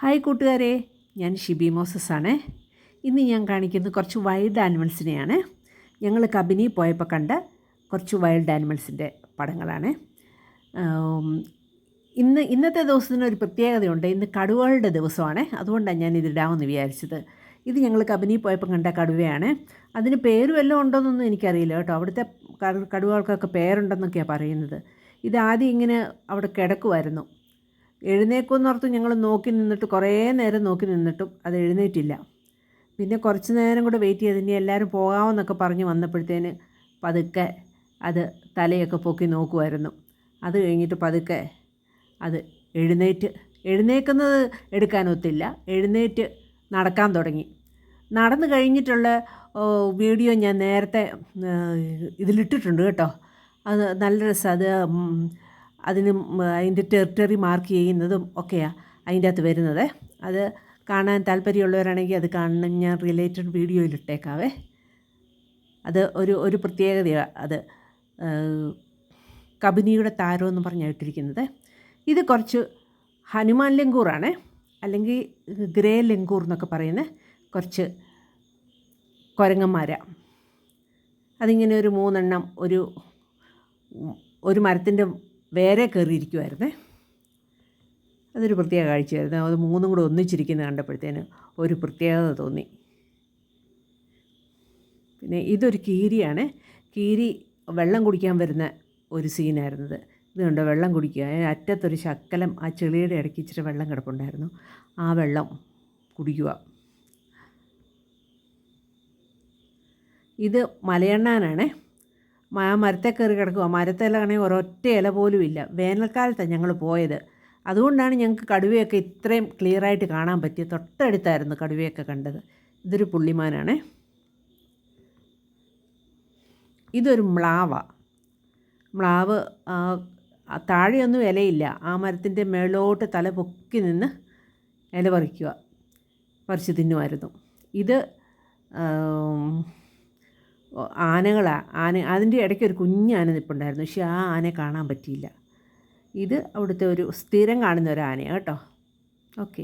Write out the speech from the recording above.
Hi കൂട്ടുകാരെ, ഞാൻ Shibi Moses ആണ്. ഇന്ന് ഞാൻ കാണിക്കുന്നത് കുറച്ച് വൈൽഡ് ആനിമൽസിനെയാണ്. ഞങ്ങൾ കബിനി പോയപ്പോൾ കണ്ട കുറച്ച് വൈൽഡ് ആനിമൽസിൻ്റെ പടങ്ങളാണ്. ഇന്നത്തെ ദിവസത്തിന് ഒരു പ്രത്യേകതയുണ്ട്. ഇന്ന് കടുവകളുടെ ദിവസമാണ്. അതുകൊണ്ടാണ് ഞാൻ ഇതിടാമെന്ന് വിചാരിച്ചത്. ഇത് ഞങ്ങൾ കബിനി പോയപ്പോൾ കണ്ട കടുവയാണ്. അതിന് പേര് വല്ലതും ഉണ്ടോയെന്നൊന്നും എനിക്കറിയില്ല കേട്ടോ. അവിടുത്തെ കടുവകൾക്കൊക്കെ പേരുണ്ടെന്നൊക്കെയാണ് പറയുന്നത്. ഇതാദ്യം ഇങ്ങനെ അവിടെ കിടക്കുമായിരുന്നു. എഴുന്നേക്കുമെന്നോർത്ത് ഞങ്ങൾ നോക്കി നിന്നിട്ട് കുറേ നേരം നോക്കി നിന്നിട്ടും അത് എഴുന്നേറ്റില്ല. പിന്നെ കുറച്ച് നേരം കൂടെ വെയിറ്റ് ചെയ്ത് ഇനി എല്ലാവരും പോകാമെന്നൊക്കെ പറഞ്ഞ് വന്നപ്പോഴത്തേന് പതുക്കെ അത് തലയൊക്കെ പൊക്കി നോക്കുമായിരുന്നു. അത് കഴിഞ്ഞിട്ട് പതുക്കെ അത് എഴുന്നേക്കുന്നത് എടുക്കാനൊത്തില്ല, എഴുന്നേറ്റ് നടക്കാൻ തുടങ്ങി. നടന്നു കഴിഞ്ഞിട്ടുള്ള വീഡിയോ ഞാൻ നേരത്തെ ഇതിലിട്ടിട്ടുണ്ട് കേട്ടോ. അത് നല്ല രസം. അതിന് അതിൻ്റെ ടെറിട്ടറി മാർക്ക് ചെയ്യുന്നതും ഒക്കെയാണ് അതിൻ്റെ അകത്ത് വരുന്നത്. അത് കാണാൻ താല്പര്യമുള്ളവരാണെങ്കിൽ അത് കാണണം. ഞാൻ റിലേറ്റഡ് വീഡിയോയിലിട്ടേക്കാവേ. അത് ഒരു പ്രത്യേകതയാണ്. അത് കബിനിയുടെ താരം എന്ന് പറഞ്ഞാണ് ഇട്ടിരിക്കുന്നത്. ഇത് കുറച്ച് ഹനുമാൻ ലങ്കൂറാണ്, അല്ലെങ്കിൽ ഗ്രേ ലങ്കൂർ എന്നൊക്കെ പറയുന്ന കുറച്ച് കുരങ്ങന്മാരാണ്. അതിങ്ങനെ ഒരു 3 എണ്ണം ഒരു മരത്തിൻ്റെ വേറെ കയറിയിരിക്കുമായിരുന്നേ. അതൊരു പ്രത്യേക കാഴ്ചയായിരുന്നു. അത് 3 കൂടെ ഒന്നിച്ചിരിക്കുന്നത് കണ്ടപ്പോഴത്തേന് ഒരു പ്രത്യേകത തോന്നി. പിന്നെ ഇതൊരു കീരിയാണ്. കീരി വെള്ളം കുടിക്കാൻ വരുന്ന ഒരു സീനായിരുന്നത്. ഇത് കണ്ടോ, വെള്ളം കുടിക്കുക. അറ്റത്തൊരു ശക്കലം ആ ചെളിയുടെ ഇടയ്ക്ക് ഇച്ചിരി വെള്ളം കിടപ്പുണ്ടായിരുന്നു. ആ വെള്ളം കുടിക്കുക. ഇത് മലയണ്ണാനാണ്. ആ മരത്തെ കയറി കിടക്കുക. മരത്തിലാണെങ്കിൽ ഒരൊറ്റ ഇല പോലും ഇല്ല. വേനൽക്കാലത്താണ് ഞങ്ങൾ പോയത്. അതുകൊണ്ടാണ് ഞങ്ങൾക്ക് കടുവയൊക്കെ ഇത്രയും ക്ലിയറായിട്ട് കാണാൻ പറ്റിയത്. തൊട്ടടുത്തായിരുന്നു കടുവയൊക്കെ കണ്ടത്. ഇതൊരു പുള്ളിമാനാണ്. ഇതൊരു മ്ലാവ് താഴെയൊന്നും ഇലയില്ല. ആ മരത്തിൻ്റെ മേലോട്ട് തല പൊക്കി നിന്ന് ഇല പറിച്ച് തിന്നുമായിരുന്നു. ഇത് അതിൻ്റെ ഇടയ്ക്ക് ഒരു കുഞ്ഞാന നിൽപ്പുണ്ടായിരുന്നു. പക്ഷേ ആ ആനയെ കാണാൻ പറ്റിയില്ല. ഇത് അവിടുത്തെ ഒരു സ്ഥിരം കാണുന്ന ഒരു ആനയാണ് കേട്ടോ. ഓക്കെ.